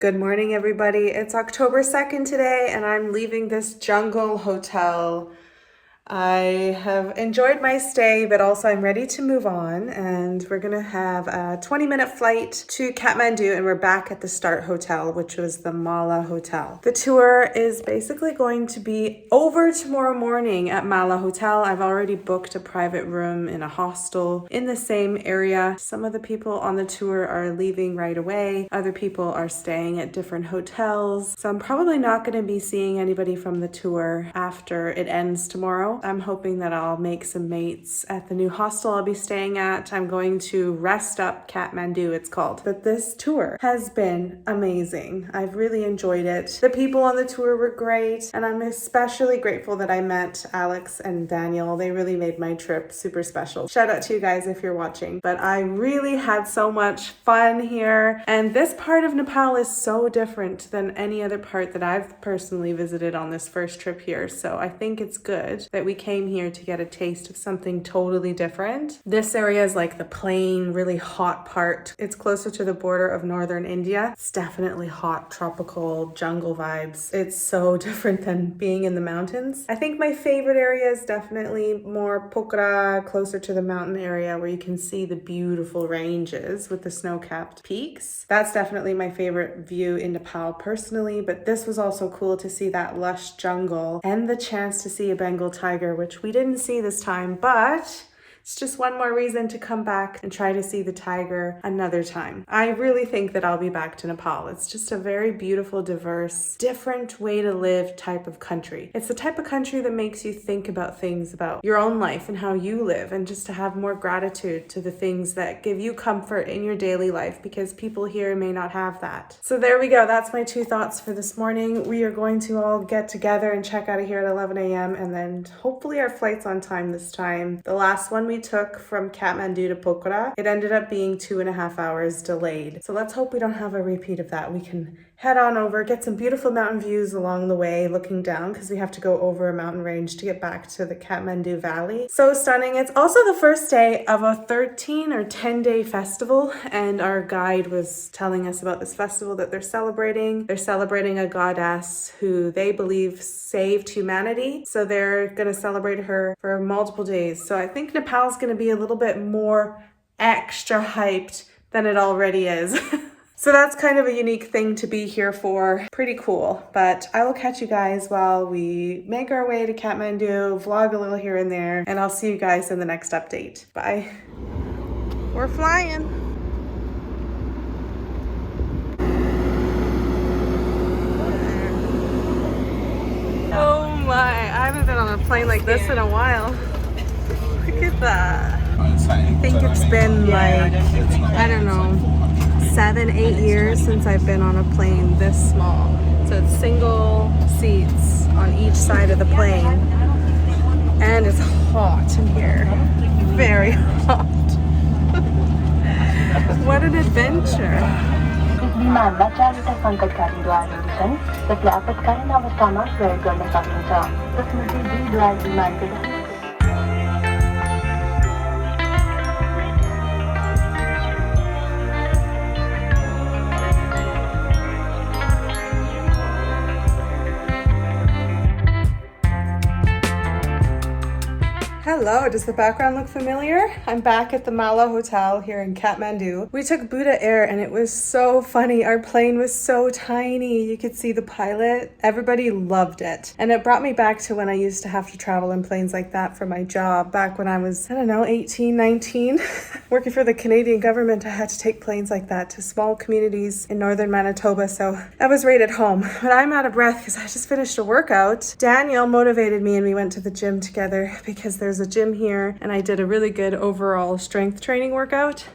Good morning, everybody. It's October 2nd today, and I'm leaving this jungle hotel. I have enjoyed my stay, but also I'm ready to move on, and we're gonna have a 20-minute flight to Kathmandu, and we're back at the start hotel, which was the Mala Hotel. The tour is basically going to be over tomorrow morning at Mala Hotel. I've already booked a private room in a hostel in the same area. Some of the people on the tour are leaving right away. Other people are staying at different hotels. So I'm probably not gonna be seeing anybody from the tour after it ends tomorrow. I'm hoping that I'll make some mates at the new hostel I'll be staying at. I'm going to Rest Up Kathmandu, it's called. But this tour has been amazing. I've really enjoyed it. The people on the tour were great, and I'm especially grateful that I met Alex and Daniel. They really made my trip super special. Shout out to you guys if you're watching. But I really had so much fun here, and this part of Nepal is so different than any other part that I've personally visited on this first trip here. So I think it's good that we came here to get a taste of something totally different. This area is like the plain, really hot part. It's closer to the border of northern India. It's definitely hot, tropical, jungle vibes. It's so different than being in the mountains. I think my favorite area is definitely more Pokhara, closer to the mountain area where you can see the beautiful ranges with the snow-capped peaks. That's definitely my favorite view in Nepal personally, but this was also cool to see that lush jungle and the chance to see a Bengal tiger, which we didn't see this time, but it's just one more reason to come back and try to see the tiger another time. I really think that I'll be back to Nepal. It's just a very beautiful, diverse, different way to live type of country. It's the type of country that makes you think about things about your own life and how you live, and just to have more gratitude to the things that give you comfort in your daily life, because people here may not have that. So there we go. That's my two thoughts for this morning. We are going to all get together and check out of here at 11 a.m. and then hopefully our flight's on time this time. The last one we took from Kathmandu to Pokhara, it ended up being 2.5 hours delayed. So let's hope we don't have a repeat of that. We can head on over, get some beautiful mountain views along the way, looking down, because we have to go over a mountain range to get back to the Kathmandu Valley. So stunning. It's also the first day of a 13 or 10-day festival, and our guide was telling us about this festival that they're celebrating. They're celebrating a goddess who they believe saved humanity, so they're going to celebrate her for multiple days. So I think Nepal's going to be a little bit more extra hyped than it already is. So that's kind of a unique thing to be here for. Pretty cool. But I will catch you guys while we make our way to Kathmandu, vlog a little here and there, and I'll see you guys in the next update. Bye. We're flying. Oh my, I haven't been on a plane like this in a while. Look at that. I think it's been like, I don't know, 7-8 years since I've been on a plane this small. So it's single seats on each side of the plane, and it's hot in here, very hot. What an adventure. Hello, does the background look familiar? I'm back at the Mala Hotel here in Kathmandu. We took Buddha Air and it was so funny. Our plane was so tiny. You could see the pilot. Everybody loved it. And it brought me back to when I used to have to travel in planes like that for my job back when I was, I don't know, 18, 19. Working for the Canadian government, I had to take planes like that to small communities in northern Manitoba. So I was right at home. But I'm out of breath because I just finished a workout. Daniel motivated me and we went to the gym together because there's a gym here, and I did a really good overall strength training workout.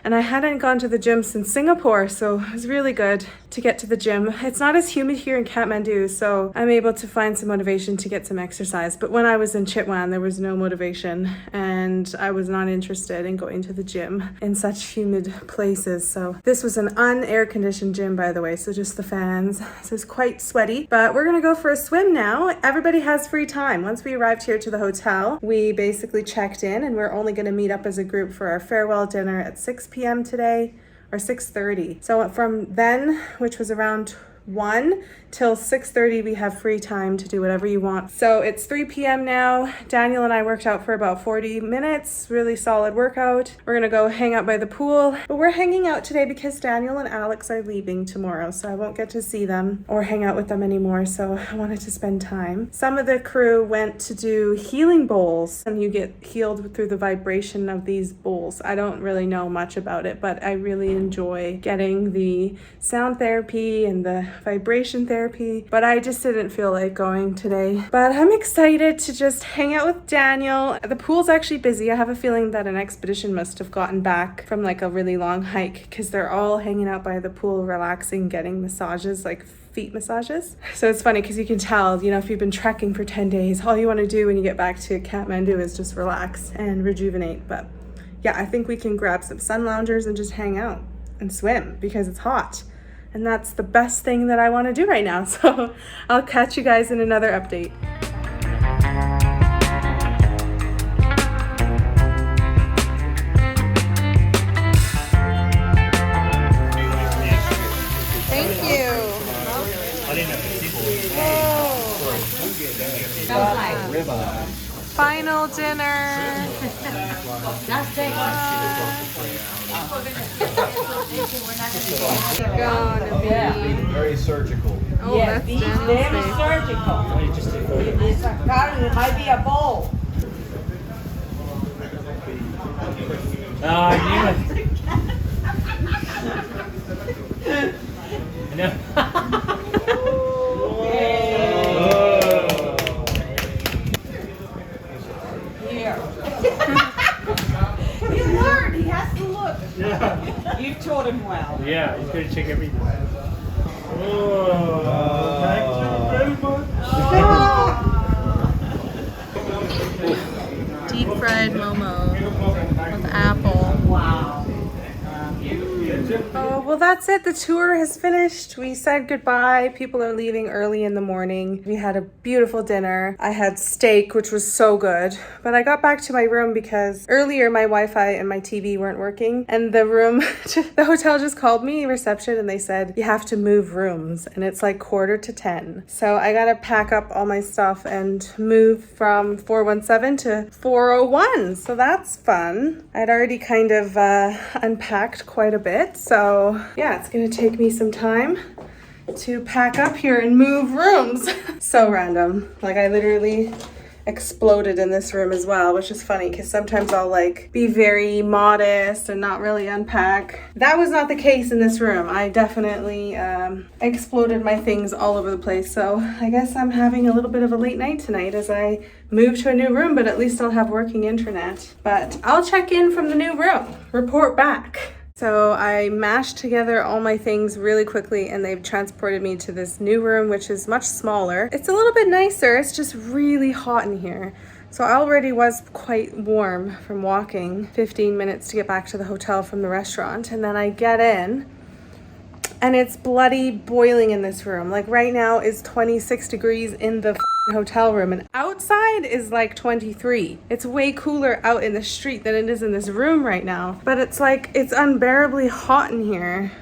And I hadn't gone to the gym since Singapore, so it was really good to get to the gym. It's not as humid here in Kathmandu, so I'm able to find some motivation to get some exercise. But when I was in Chitwan, there was no motivation, and I was not interested in going to the gym in such humid places. So this was an unair-conditioned gym, by the way, so just the fans. So it's quite sweaty, but we're gonna go for a swim now. Everybody has free time. Once we arrived here to the hotel, we basically checked in, and we're only gonna meet up as a group for our farewell dinner at 6 p.m. today. or 6:30. So from then, which was around 1 till 6:30, we have free time to do whatever you want. So it's 3 p.m. now. Daniel and I worked out for about 40 minutes, really solid workout. We're gonna go hang out by the pool, but we're hanging out today because Daniel and Alex are leaving tomorrow, so I won't get to see them or hang out with them anymore, so I wanted to spend time. Some of the crew went to do healing bowls, and you get healed through the vibration of these bowls. I don't really know much about it, but I really enjoy getting the sound therapy and the vibration therapy, but I just didn't feel like going today. But I'm excited to just hang out with Daniel. The pool's actually busy. I have a feeling that an expedition must have gotten back from like a really long hike because they're all hanging out by the pool, relaxing, getting massages, like feet massages. So it's funny because you can tell, you know, if you've been trekking for 10 days, all you want to do when you get back to Kathmandu is just relax and rejuvenate. But yeah, I think we can grab some sun loungers and just hang out and swim because it's hot. And that's the best thing that I want to do right now. So I'll catch you guys in another update. Thank you. Oh. Final dinner. Gonna be very surgical. Oh, yeah, that's very surgical. It might be a bowl. I knew it. He learned. He has to look. Yeah. You've taught him well. Yeah, he's going to check everything. Oh, thank you very much. deep fried momo with apple. Wow. Oh, well, that's it. The tour has finished. We said goodbye. People are leaving early in the morning. We had a beautiful dinner. I had steak, which was so good. But I got back to my room because earlier my Wi-Fi and my TV weren't working. And the room, the hotel just called me, reception, and they said, you have to move rooms. And it's like 9:45. So I got to pack up all my stuff and move from 417 to 401. So that's fun. I'd already kind of unpacked quite a bit. So yeah, it's gonna take me some time to pack up here and move rooms. So random. Like I literally exploded in this room as well, which is funny because sometimes I'll like be very modest and not really unpack. That was not the case in this room. I definitely exploded my things all over the place. So I guess I'm having a little bit of a late night tonight as I move to a new room, but at least I'll have working internet. But I'll check in from the new room, report back. So I mashed together all my things really quickly and they've transported me to this new room, which is much smaller. It's a little bit nicer. It's just really hot in here. So I already was quite warm from walking 15 minutes to get back to the hotel from the restaurant. And then I get in and it's bloody boiling in this room. Like right now is 26 degrees in the hotel room and outside is like 23. It's way cooler out in the street than it is in this room right now. But it's like, it's unbearably hot in here.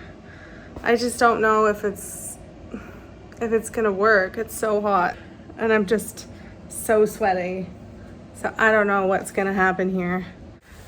I just don't know if it's gonna work. It's so hot and I'm just so sweaty. So I don't know what's gonna happen here.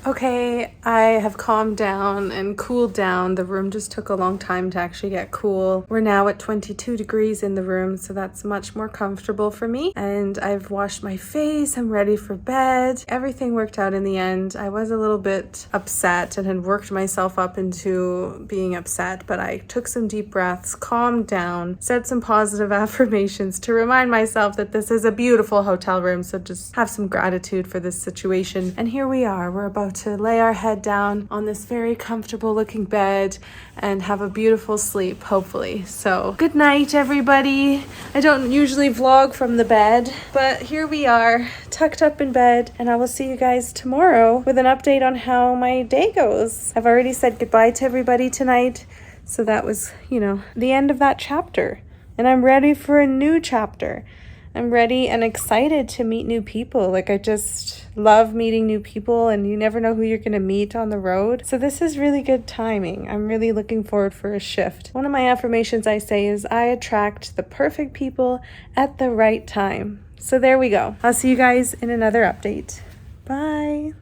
Okay, I have calmed down and cooled down. The room just took a long time to actually get cool. We're now at 22 degrees in the room, so that's much more comfortable for me. And I've washed my face, I'm ready for bed. Everything worked out in the end. I was a little bit upset and had worked myself up into being upset, but I took some deep breaths, calmed down, said some positive affirmations to remind myself that this is a beautiful hotel room, so just have some gratitude for this situation. And here we are, we're about to lay our head down on this very comfortable looking bed and have a beautiful sleep, hopefully. So good night, everybody. I don't usually vlog from the bed, but here we are, tucked up in bed, and I will see you guys tomorrow with an update on how my day goes. I've already said goodbye to everybody tonight, so that was, you know, the end of that chapter, and I'm ready for a new chapter. I'm ready and excited to meet new people. Like, I just love meeting new people, and you never know who you're going to meet on the road. So this is really good timing. I'm really looking forward for a shift. One of my affirmations I say is, I attract the perfect people at the right time. So there we go. I'll see you guys in another update. Bye.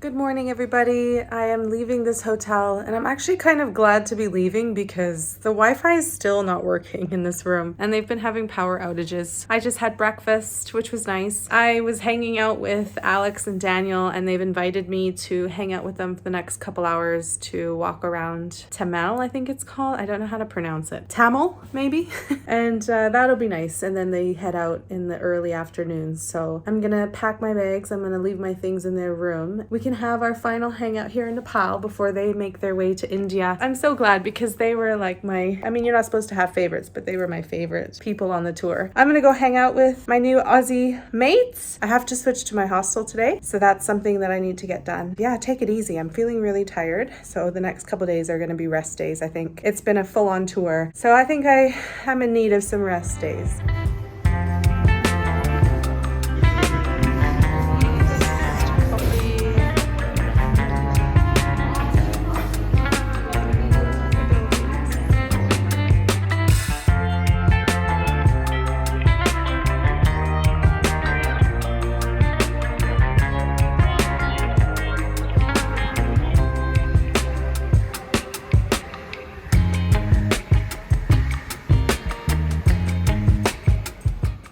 Good morning, everybody. I am leaving this hotel, and I'm actually kind of glad to be leaving because the Wi-Fi is still not working in this room, and they've been having power outages. I just had breakfast, which was nice. I was hanging out with Alex and Daniel, and they've invited me to hang out with them for the next couple hours to walk around Tamil, I think it's called. I don't know how to pronounce it. Tamil, maybe? And that'll be nice. And then they head out in the early afternoon. So I'm gonna pack my bags. I'm gonna leave my things in their room. We can have our final hangout here in Nepal before they make their way to India. I'm so glad because they were like you're not supposed to have favorites, but they were my favorite people on the tour. I'm gonna go hang out with my new Aussie mates. I have to switch to my hostel today, so that's something that I need to get done. Yeah, take it easy. I'm feeling really tired, so the next couple days are gonna be rest days, I think. It's been a full-on tour, so I think I am in need of some rest days.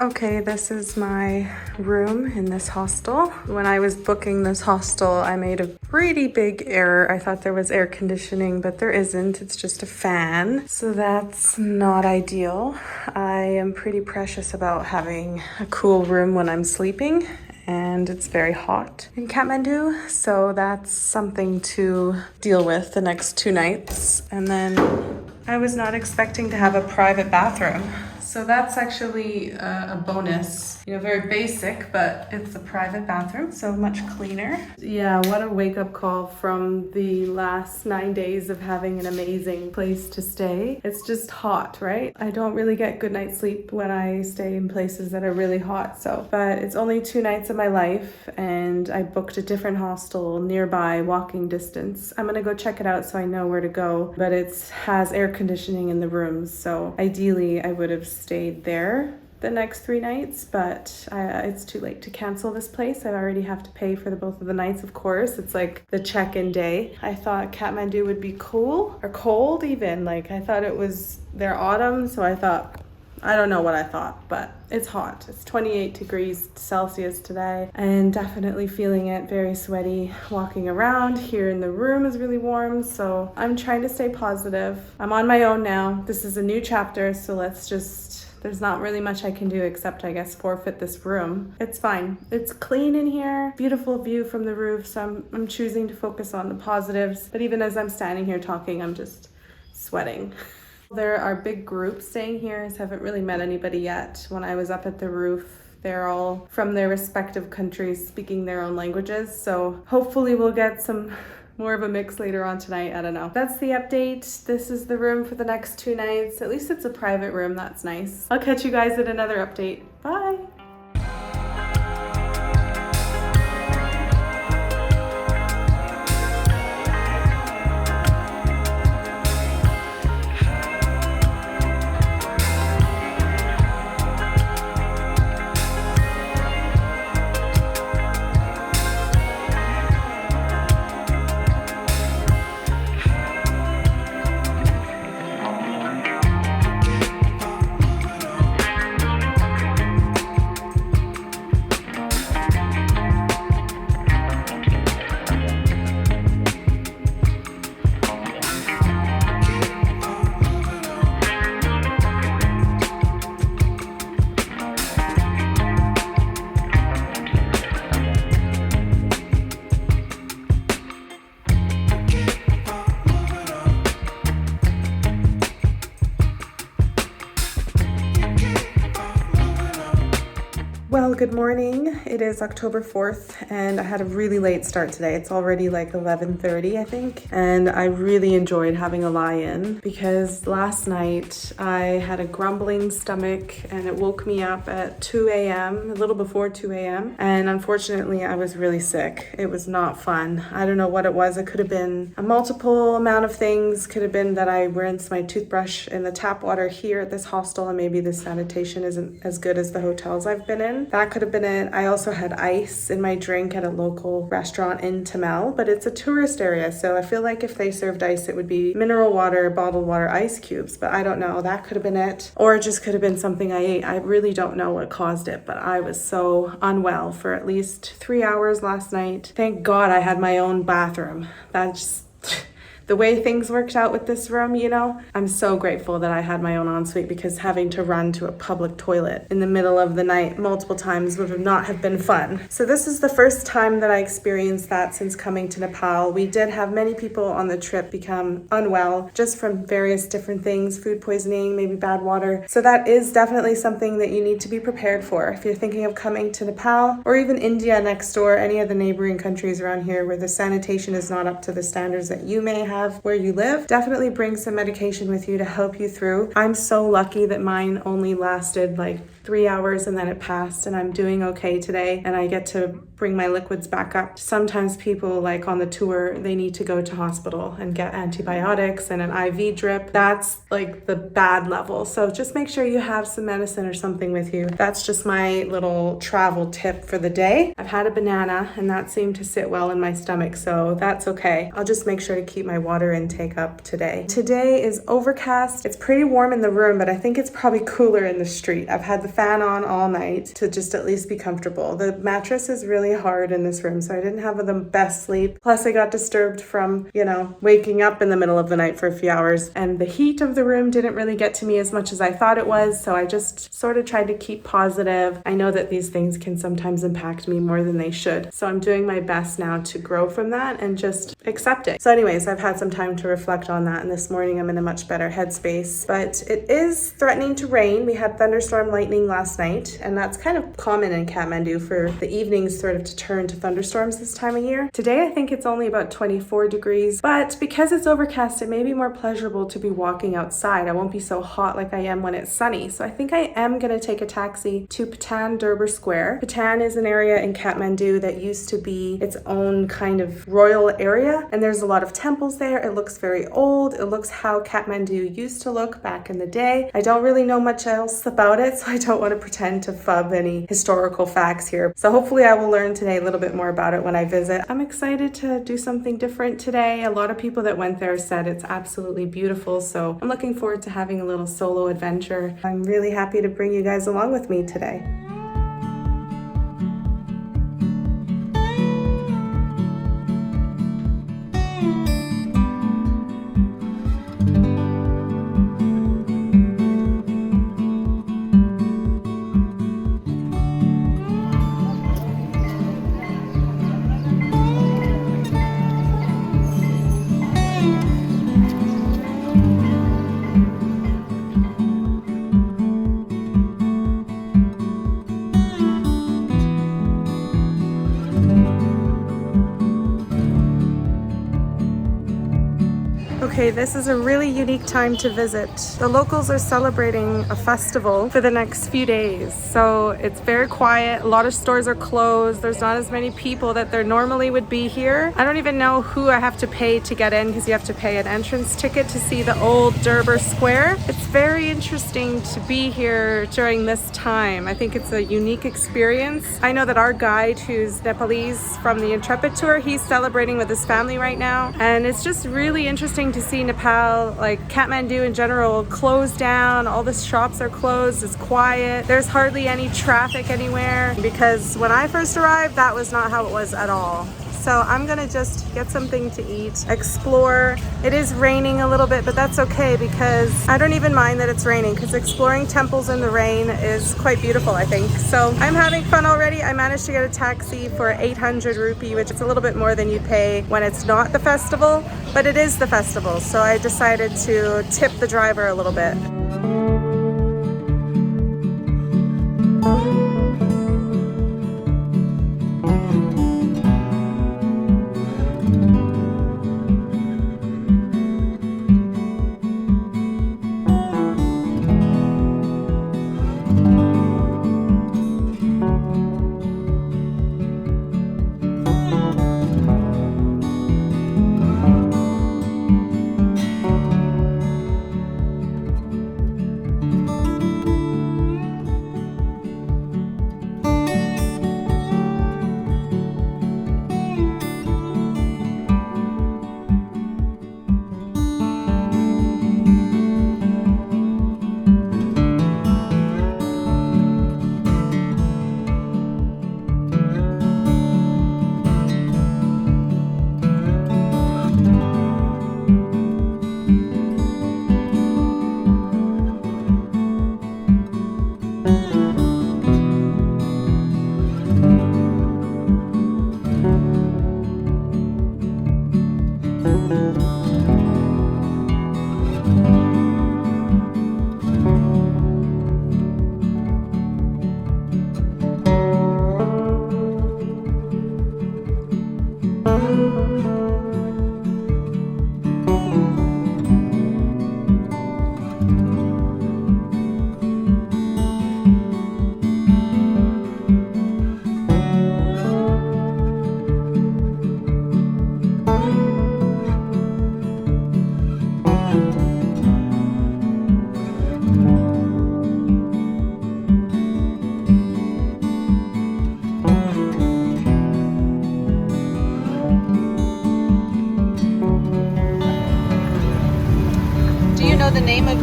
Okay, this is my room in this hostel. When I was booking this hostel, I made a pretty big error. I thought there was air conditioning, but there isn't. It's just a fan. So that's not ideal. I am pretty precious about having a cool room when I'm sleeping, and it's very hot in Kathmandu. So that's something to deal with the next 2 nights. And then I was not expecting to have a private bathroom. So that's actually a bonus. Very basic, but it's a private bathroom, so much cleaner. Yeah, what a wake-up call from the last 9 days of having an amazing place to stay. It's just hot, right? I don't really get good night's sleep when I stay in places that are really hot, but it's only 2 nights of my life, and I booked a different hostel nearby, walking distance. I'm gonna go check it out so I know where to go, but it has air conditioning in the rooms, so ideally I would have stayed there the next 3 nights, but it's too late to cancel this place. I already have to pay for both of the nights, of course. It's like the check-in day. I thought Kathmandu would be cool or cold even. I thought it was their autumn, so I don't know what I thought, but it's hot. It's 28 degrees Celsius today, and definitely feeling it, very sweaty walking around. Here in the room is really warm, so I'm trying to stay positive. I'm on my own now. This is a new chapter, so there's not really much I can do except, I guess, forfeit this room. It's fine. It's clean in here, beautiful view from the roof, so I'm choosing to focus on the positives. But even as I'm standing here talking, I'm just sweating. There are big groups staying here. I haven't really met anybody yet. When I was up at the roof, they're all from their respective countries speaking their own languages. So hopefully we'll get some more of a mix later on tonight. I don't know. That's the update. This is the room for the next 2 nights. At least it's a private room. That's nice. I'll catch you guys at another update. Bye. Well, good morning. It is October 4th and I had a really late start today. It's already like 11:30, I think. And I really enjoyed having a lie-in because last night I had a grumbling stomach and it woke me up at 2 a.m., a little before 2 a.m. And unfortunately, I was really sick. It was not fun. I don't know what it was. It could have been a multiple amount of things. Could have been that I rinsed my toothbrush in the tap water here at this hostel and maybe the sanitation isn't as good as the hotels I've been in. That could have been it. I also had ice in my drink at a local restaurant in Tamil, but it's a tourist area, so I feel like if they served ice, it would be mineral water, bottled water, ice cubes, but I don't know. That could have been it. Or it just could have been something I ate. I really don't know what caused it, but I was so unwell for at least 3 hours last night. Thank God I had my own bathroom. That's the way things worked out with this room, you know, I'm so grateful that I had my own ensuite because having to run to a public toilet in the middle of the night multiple times would not have been fun. So this is the first time that I experienced that since coming to Nepal. We did have many people on the trip become unwell just from various different things, food poisoning, maybe bad water. So that is definitely something that you need to be prepared for if you're thinking of coming to Nepal or even India next door, any of the neighboring countries around here where the sanitation is not up to the standards that you may have where you live. Definitely bring some medication with you to help you through. I'm so lucky that mine only lasted like 3 hours and then it passed and I'm doing okay today and I get to bring my liquids back up. Sometimes people like on the tour, they need to go to hospital and get antibiotics and an IV drip. That's like the bad level. So just make sure you have some medicine or something with you. That's just my little travel tip for the day. I've had a banana and that seemed to sit well in my stomach, so that's okay. I'll just make sure to keep my water intake up today. Today is overcast. It's pretty warm in the room, but I think it's probably cooler in the street. I've had the fan on all night to just at least be comfortable. The mattress is really hard in this room, so I didn't have the best sleep. Plus I got disturbed from, waking up in the middle of the night for a few hours, and the heat of the room didn't really get to me as much as I thought it was, so I just sort of tried to keep positive. I know that these things can sometimes impact me more than they should, so I'm doing my best now to grow from that and just accept it. So anyways, I've had some time to reflect on that, and this morning I'm in a much better headspace, but it is threatening to rain. We had thunderstorm lightning last night, and that's kind of common in Kathmandu for the evenings sort of to turn to thunderstorms this time of year. Today I think it's only about 24 degrees, but because it's overcast it may be more pleasurable to be walking outside. I won't be so hot like I am when it's sunny, so I think I am going to take a taxi to Patan Durbar Square. Patan is an area in Kathmandu that used to be its own kind of royal area, and there's a lot of temples there. It looks very old. It looks how Kathmandu used to look back in the day. I don't really know much else about it, so I don't want to pretend to fub any historical facts here. So hopefully I will learn today a little bit more about it when I visit. I'm excited to do something different today. A lot of people that went there said it's absolutely beautiful, so I'm looking forward to having a little solo adventure. I'm really happy to bring you guys along with me today. Okay, this is a really unique time to visit. The locals are celebrating a festival for the next few days, so it's very quiet. A lot of stores are closed. There's not as many people that there normally would be here. I don't even know who I have to pay to get in because you have to pay an entrance ticket to see the old Durbar Square. It's very interesting to be here during this time. I think it's a unique experience. I know that our guide, who's Nepalese from the Intrepid tour, he's celebrating with his family right now, and it's just really interesting to see Nepal, like Kathmandu in general, closed down. All the shops are closed. It's quiet. There's hardly any traffic anywhere because when I first arrived, that was not how it was at all. So I'm gonna just get something to eat, explore. It is raining a little bit, but that's okay because I don't even mind that it's raining because exploring temples in the rain is quite beautiful, I think. So I'm having fun already. I managed to get a taxi for 800 rupee, which is a little bit more than you pay when it's not the festival, but it is the festival. So I decided to tip the driver a little bit.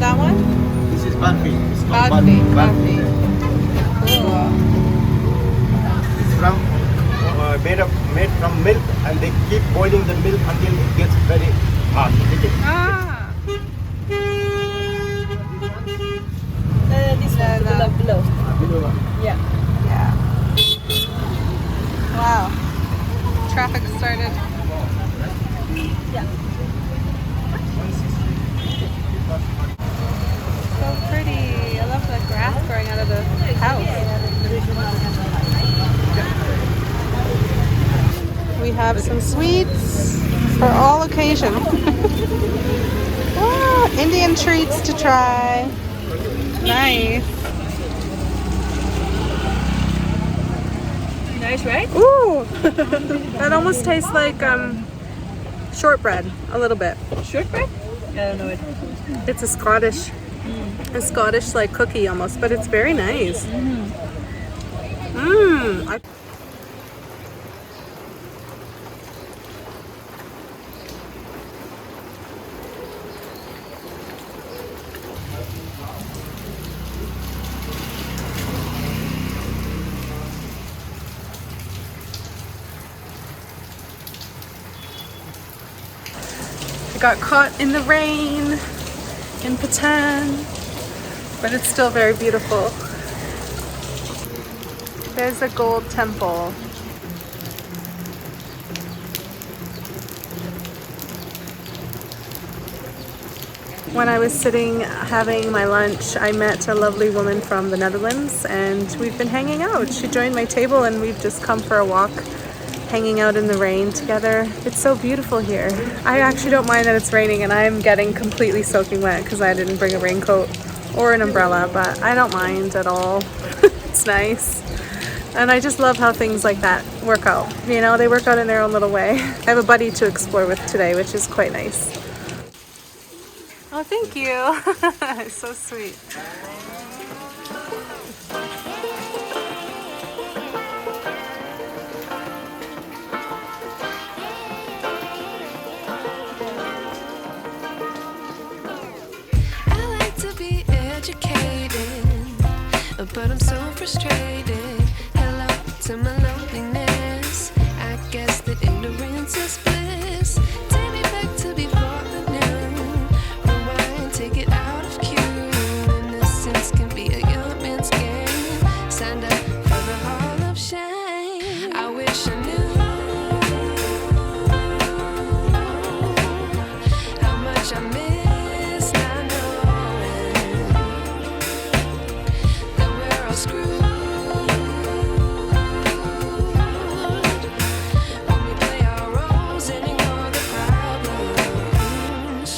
that one? This is barfi. It's called Barfi. barfi. Cool. It's from made from milk, and they keep boiling the milk until it gets very hot. Ah. This one below. Yeah. Yeah. Wow. Traffic started. Yeah. So pretty. I love the grass growing out of the house. We have some sweets for all occasions. Oh, Indian treats to try. Nice. Nice, right? Ooh, that almost tastes like shortbread a little bit. Shortbread? I don't know it. It's a Scottish like cookie almost, but it's very nice. I got caught in the rain in Patan, but it's still very beautiful. There's a gold temple. When I was sitting having my lunch, I met a lovely woman from the Netherlands, and we've been hanging out. She joined my table and we've just come for a walk, hanging out in the rain together. It's so beautiful here. I actually don't mind that it's raining and I'm getting completely soaking wet because I didn't bring a raincoat or an umbrella, but I don't mind at all. It's nice. And I just love how things like that work out. You know, they work out in their own little way. I have a buddy to explore with today, which is quite nice. Oh, thank you. It's so sweet. But I'm so frustrated. Hello to my loneliness. I guess that ignorance is bliss. Take me back to before the noon. Rewind, take it out of cue. Innocence can be a young man's game. Signed up for the hall of shame. I wish I knew how much I miss not knowing that we're all screwed when we play our roles and ignore the problems.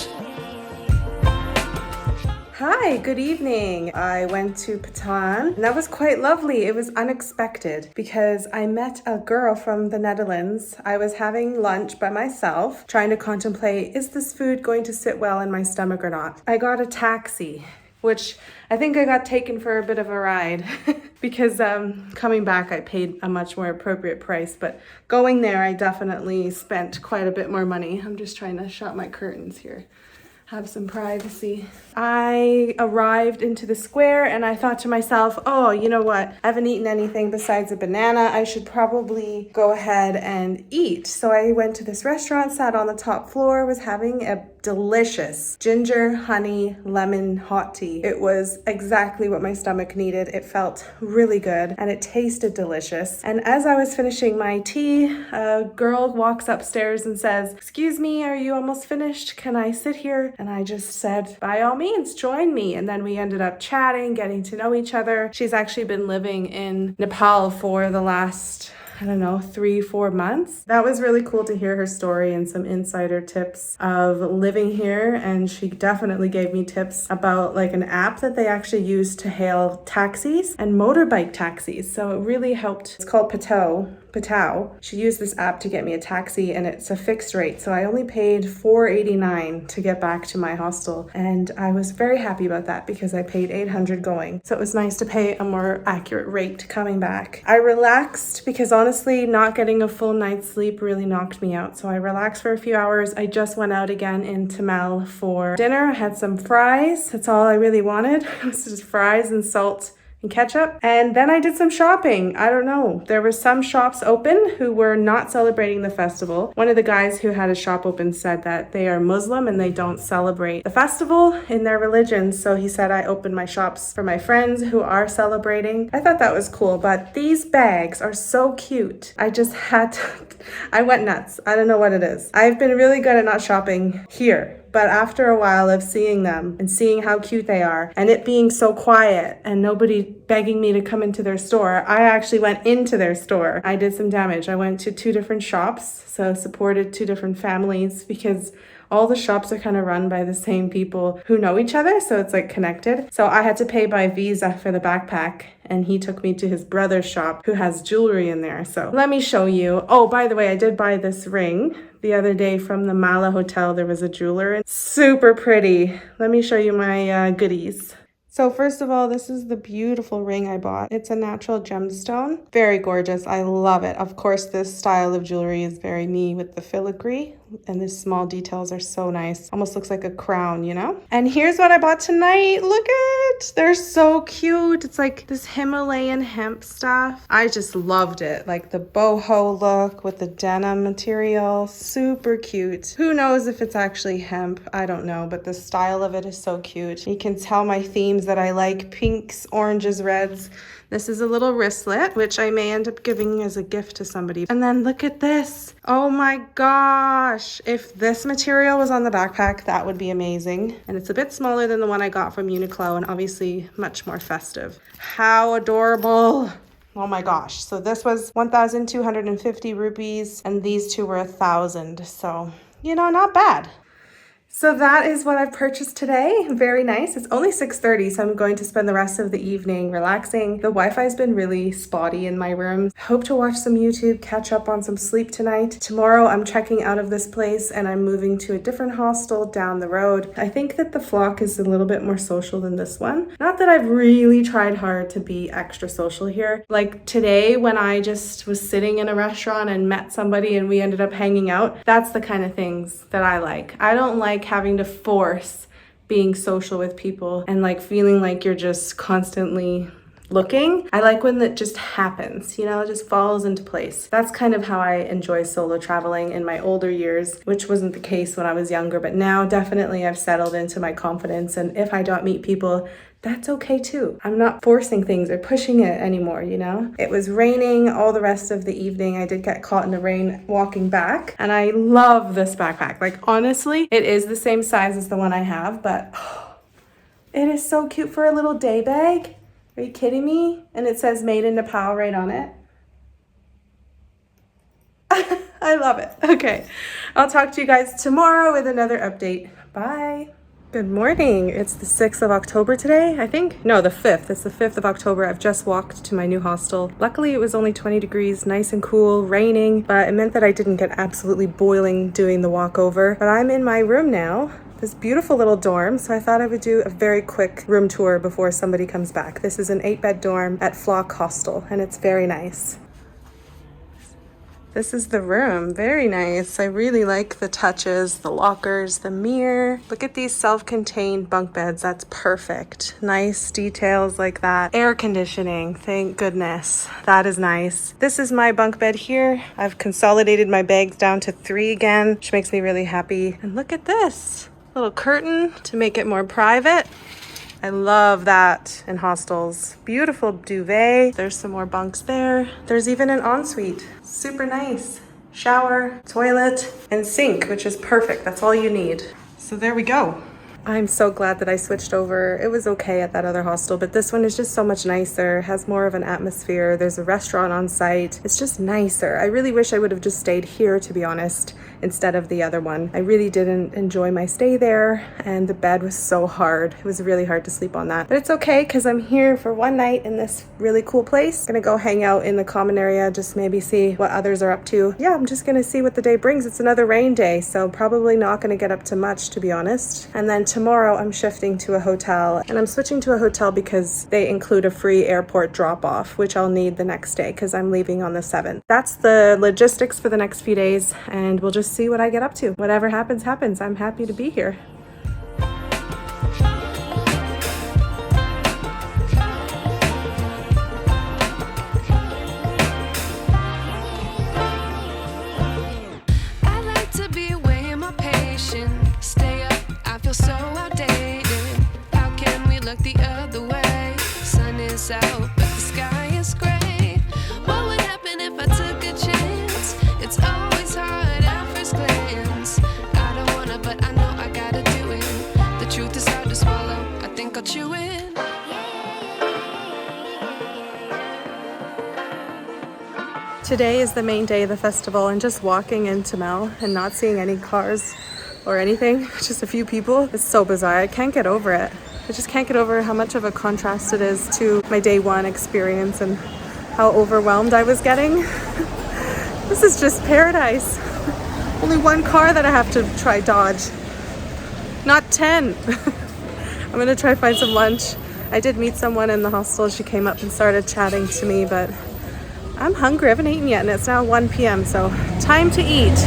Hi, good evening. I went to Patan and that was quite lovely. It was unexpected because I met a girl from the Netherlands. I was having lunch by myself, trying to contemplate, is this food going to sit well in my stomach or not? I got a taxi, which I think I got taken for a bit of a ride because coming back I paid a much more appropriate price, but going there I definitely spent quite a bit more money. I'm just trying to shut my curtains here, have some privacy. I arrived into the square and I thought to myself, oh, you know what? I haven't eaten anything besides a banana. I should probably go ahead and eat. So I went to this restaurant, sat on the top floor, was having a delicious ginger, honey, lemon hot tea. It was exactly what my stomach needed. It felt really good and it tasted delicious. And as I was finishing my tea, a girl walks upstairs and says, excuse me, are you almost finished? Can I sit here? And I just said, by all means, join me. And then we ended up chatting, getting to know each other. She's actually been living in Nepal for the last, I don't know, 3-4 months. That was really cool to hear her story and some insider tips of living here. And she definitely gave me tips about like an app that they actually use to hail taxis and motorbike taxis. So it really helped. It's called Patan. Patan. She used this app to get me a taxi, and it's a fixed rate, so I only paid $4.89 to get back to my hostel, and I was very happy about that because I paid $800 going. So it was nice to pay a more accurate rate coming back. I relaxed because honestly, not getting a full night's sleep really knocked me out. So I relaxed for a few hours. I just went out again in Tamil for dinner. I had some fries. That's all I really wanted. It was just fries and salt and ketchup. And then I did some shopping. I don't know. There were some shops open who were not celebrating the festival. One of the guys who had a shop open said that they are Muslim and they don't celebrate the festival in their religion. So he said I opened my shops for my friends who are celebrating. I thought that was cool, but these bags are so cute. I just had to, I went nuts. I don't know what it is. I've been really good at not shopping here. But after a while of seeing them and seeing how cute they are and it being so quiet and nobody begging me to come into their store, I actually went into their store. I did some damage. I went to 2 different shops, so supported 2 different families because all the shops are kind of run by the same people who know each other, so it's like connected. So I had to pay by Visa for the backpack, and he took me to his brother's shop who has jewelry in there. So let me show you. Oh, by the way, I did buy this ring the other day from the Mala Hotel. There was a jeweler and super pretty. Let me show you my goodies. So first of all, this is the beautiful ring I bought. It's a natural gemstone. Very gorgeous. I love it. Of course, this style of jewelry is very me with the filigree. And the small details are so nice. Almost looks like a crown, you know? And here's what I bought tonight. Look at it. They're so cute. It's like this Himalayan hemp stuff. I just loved it. Like the boho look with the denim material. Super cute. Who knows if it's actually hemp? I don't know. But the style of it is so cute. You can tell my themes that I like: pinks, oranges, reds. This is a little wristlet, which I may end up giving as a gift to somebody. And then look at this. Oh my gosh. If this material was on the backpack, that would be amazing. And it's a bit smaller than the one I got from Uniqlo and obviously much more festive. How adorable. Oh my gosh. So this was 1,250 rupees and these two were 1,000. So, you know, not bad. So that is what I've purchased today. Very nice. It's only 6:30, so I'm going to spend the rest of the evening relaxing. The Wi-Fi's been really spotty in my room. Hope to watch some YouTube, catch up on some sleep tonight. Tomorrow I'm checking out of this place and I'm moving to a different hostel down the road. I think that the Flock is a little bit more social than this one. Not that I've really tried hard to be extra social here. Like today when I just was sitting in a restaurant and met somebody and we ended up hanging out, that's the kind of things that I like. I don't like having to force being social with people and like feeling like you're just constantly looking. I like when that just happens, you know, it just falls into place. That's kind of how I enjoy solo traveling in my older years, which wasn't the case when I was younger, but now definitely I've settled into my confidence, and if I don't meet people, that's okay too. I'm not forcing things or pushing it anymore, you know? It was raining all the rest of the evening. I did get caught in the rain walking back, and I love this backpack. Like honestly, it is the same size as the one I have, but it is so cute for a little day bag. Are you kidding me? And it says made in Nepal right on it. I love it. Okay, I'll talk to you guys tomorrow with another update. Bye. Good morning. It's the 6th of October today, I think. No, the 5th. It's the 5th of October. I've just walked to my new hostel. Luckily, it was only 20 degrees, nice and cool, raining, but it meant that I didn't get absolutely boiling doing the walk over. But I'm in my room now. This beautiful little dorm, so I thought I would do a very quick room tour before somebody comes back. This is an 8-bed dorm at Flock Hostel, and it's very nice. This is the room. Very nice. I really like the touches, the lockers, the mirror. Look at these self-contained bunk beds. That's perfect. Nice details like that. Air conditioning. Thank goodness. That is nice. This is my bunk bed here. I've consolidated my bags down to 3 again, which makes me really happy. And look at this. Little curtain to make it more private. I love that in hostels. Beautiful duvet. There's some more bunks there. There's even an ensuite. Super nice. Shower, toilet, and sink, which is perfect. That's all you need. So there we go. I'm so glad that I switched over. It was okay at that other hostel, but this one is just so much nicer, has more of an atmosphere. There's a restaurant on site. It's just nicer. I really wish I would have just stayed here, to be honest, instead of the other one. I really didn't enjoy my stay there, and the bed was so hard. It was really hard to sleep on that. But it's okay because I'm here for one night in this really cool place. Gonna go hang out in the common area, just maybe see what others are up to. Yeah, I'm just gonna see what the day brings. It's another rain day, so probably not gonna get up to much, to be honest. And then tomorrow I'm shifting to a hotel, and I'm switching to a hotel because they include a free airport drop-off, which I'll need the next day because I'm leaving on the 7th. That's the logistics for the next few days, and we'll just see what I get up to. Whatever happens, happens. I'm happy to be here. I like to be away in my patience. Stay up, I feel so outdated. How can we look the other way? Sun is out, but the sky is gray. What would happen if I took a chance? It's always hard at first glance. I don't wanna, but I know I gotta do it. The truth is hard to swallow. I think I'll chew it. Today is the main day of the festival, and just walking into Mel and not seeing any cars or anything, just a few people, it's so bizarre. I can't get over it. I just can't get over how much of a contrast it is to my day one experience and how overwhelmed I was getting. This is just paradise. Only one car that I have to try dodge, not 10. I'm gonna try find some lunch. I did meet someone in the hostel. She came up and started chatting to me, but I'm hungry. I haven't eaten yet, and it's now 1 p.m., so time to eat.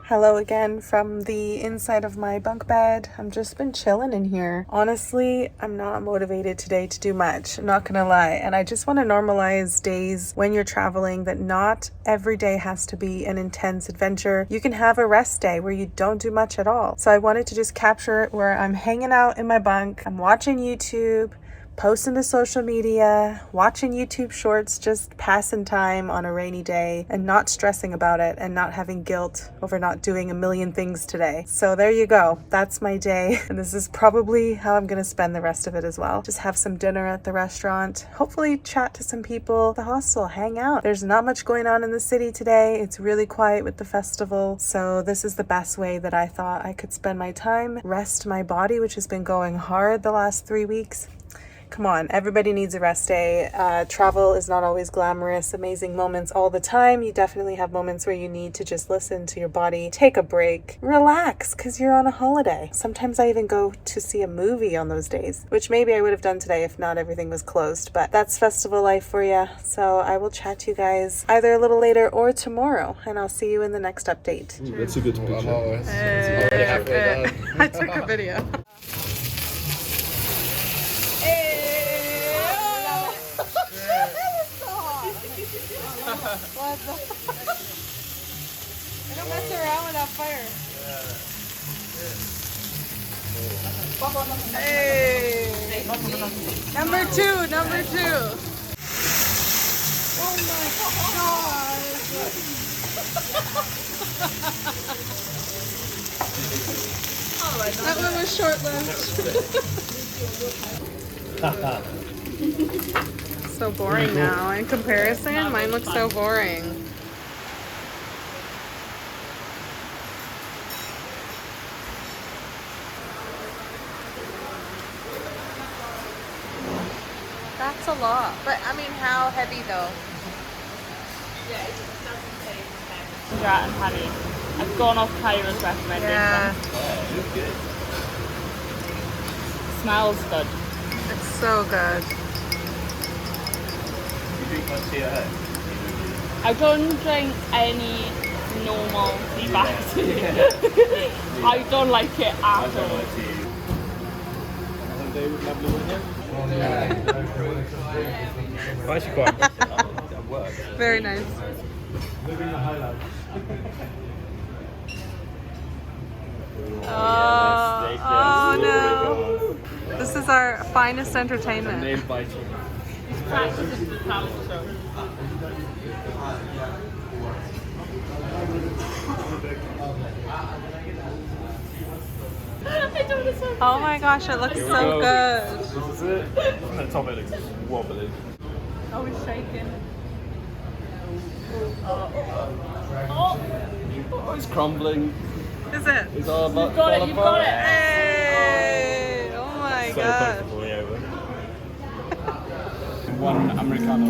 Hello again from the inside of my bunk bed. I've just been chilling in here. Honestly, I'm not motivated today to do much, I'm not gonna lie. And I just want to normalize days when you're traveling, that not every day has to be an intense adventure. You can have a rest day where you don't do much at all. So I wanted to just capture it where I'm hanging out in my bunk, I'm watching YouTube, posting to social media, watching YouTube shorts, just passing time on a rainy day and not stressing about it and not having guilt over not doing a million things today. So there you go. That's my day. And this is probably how I'm going to spend the rest of it as well. Just have some dinner at the restaurant, hopefully chat to some people, the hostel, hang out. There's not much going on in the city today. It's really quiet with the festival. So this is the best way that I thought I could spend my time, rest my body, which has been going hard the last 3 weeks. Come on, everybody needs a rest day. Travel is not always glamorous, amazing moments all the time. You definitely have moments where you need to just listen to your body, take a break, relax, because you're on a holiday. Sometimes I even go to see a movie on those days, which maybe I would have done today if not everything was closed. But that's festival life for you. So I will chat to you guys either a little later or tomorrow, and I'll see you in the next update. Ooh, that's a good picture. I took a video. I don't mess around with that fire. Hey! Number two. Oh my god. That one was short-lived. So boring now. In comparison, mine looks so boring. That's a lot. But I mean, how heavy though? Rat and honey. I've gone off Kyra's recommendation. Yeah, Smells good. it's so good. I don't drink any normal tea bags. I don't like it at all. Well, actually quite impressive. That worked. Very nice. Living the highlights. Oh no. This is our finest entertainment. Nail biting. Practice the talent show. I don't know so Oh my gosh, it looks so good. This is it. And the top of it looks wobbly. Oh, it's shaking. Oh, it's crumbling. Is it? It's all about Got it, you've got it. Hey! Oh my So god. comfortable, yeah. One Americano.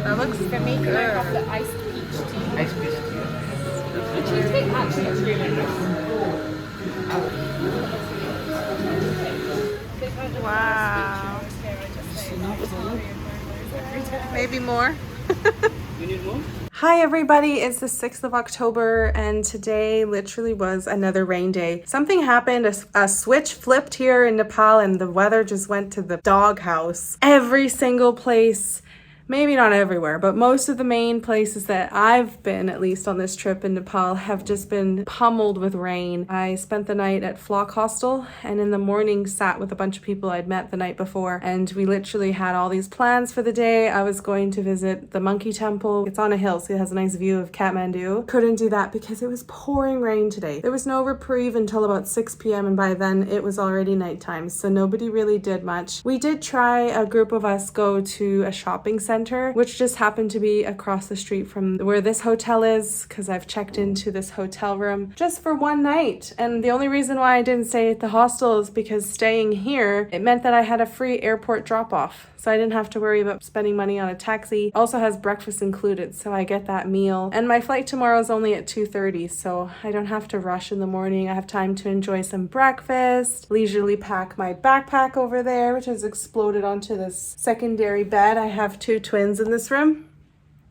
That looks They're making good. the iced peach tea. The cheesecake actually looks really good. Wow. Maybe more. You need more? Hi everybody, it's the 6th of October and today literally was another rain day. Something happened, a switch flipped here in Nepal and the weather just went to the doghouse. Every single place, maybe not everywhere, but most of the main places that I've been, at least on this trip in Nepal, have just been pummeled with rain. I spent the night at Flock Hostel and in the morning sat with a bunch of people I'd met the night before, and we literally had all these plans for the day. I was going to visit the monkey temple. It's on a hill, so it has a nice view of Kathmandu. Couldn't do that because it was pouring rain today. There was no reprieve until about 6 p.m. and by then it was already nighttime, so nobody really did much. We did try, a group of us, go to a shopping center, which just happened to be across the street from where this hotel is, because I've checked into this hotel room just for one night. And the only reason why I didn't stay at the hostel is because staying here, it meant that I had a free airport drop-off. So I didn't have to worry about spending money on a taxi. Also has breakfast included, so I get that meal. And my flight tomorrow is only at 2:30, so I don't have to rush in the morning. I have time to enjoy some breakfast, leisurely pack my backpack over there, which has exploded onto this secondary bed. I have two twins in this room.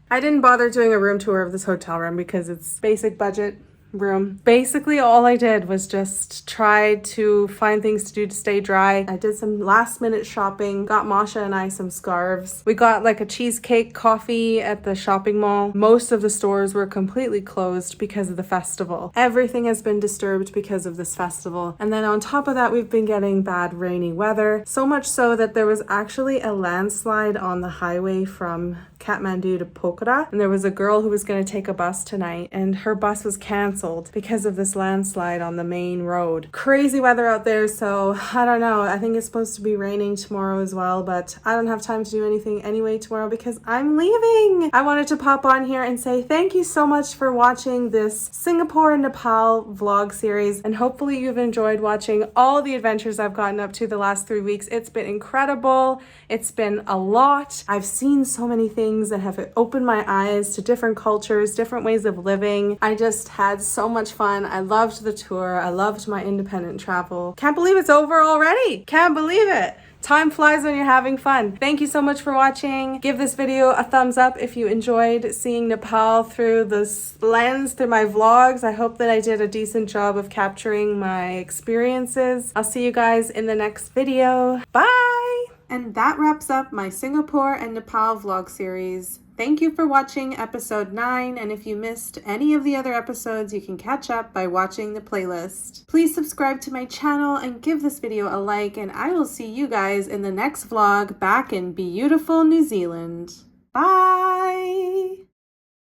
I didn't bother doing a room tour of this hotel room because it's basic budget room. Basically all I did was just try to find things to do to stay dry. I did some last minute shopping, got Masha and I some scarves. We got like a cheesecake coffee at the shopping mall. Most of the stores were completely closed because of the festival. Everything has been disturbed because of this festival. And then on top of that, we've been getting bad rainy weather. So much so that there was actually a landslide on the highway from Kathmandu to Pokhara. And there was a girl who was going to take a bus tonight and her bus was canceled because of this landslide on the main road. Crazy weather out there, so I don't know. I think it's supposed to be raining tomorrow as well, but I don't have time to do anything anyway tomorrow because I'm leaving. I wanted to pop on here and say thank you so much for watching this Singapore and Nepal vlog series, and hopefully you've enjoyed watching all the adventures I've gotten up to the last 3 weeks. It's been incredible. It's been a lot. I've seen so many things that have opened my eyes to different cultures, different ways of living. I just had so much fun. I loved the tour. I loved my independent travel. Can't believe it's over already. Can't believe it. Time flies when you're having fun. Thank you so much for watching. Give this video a thumbs up if you enjoyed seeing Nepal through this lens, through my vlogs. I hope that I did a decent job of capturing my experiences. I'll see you guys in the next video. Bye! And that wraps up my Singapore and Nepal vlog series. Thank you for watching episode 9, and if you missed any of the other episodes, you can catch up by watching the playlist. Please subscribe to my channel and give this video a like, and I will see you guys in the next vlog back in beautiful New Zealand. Bye!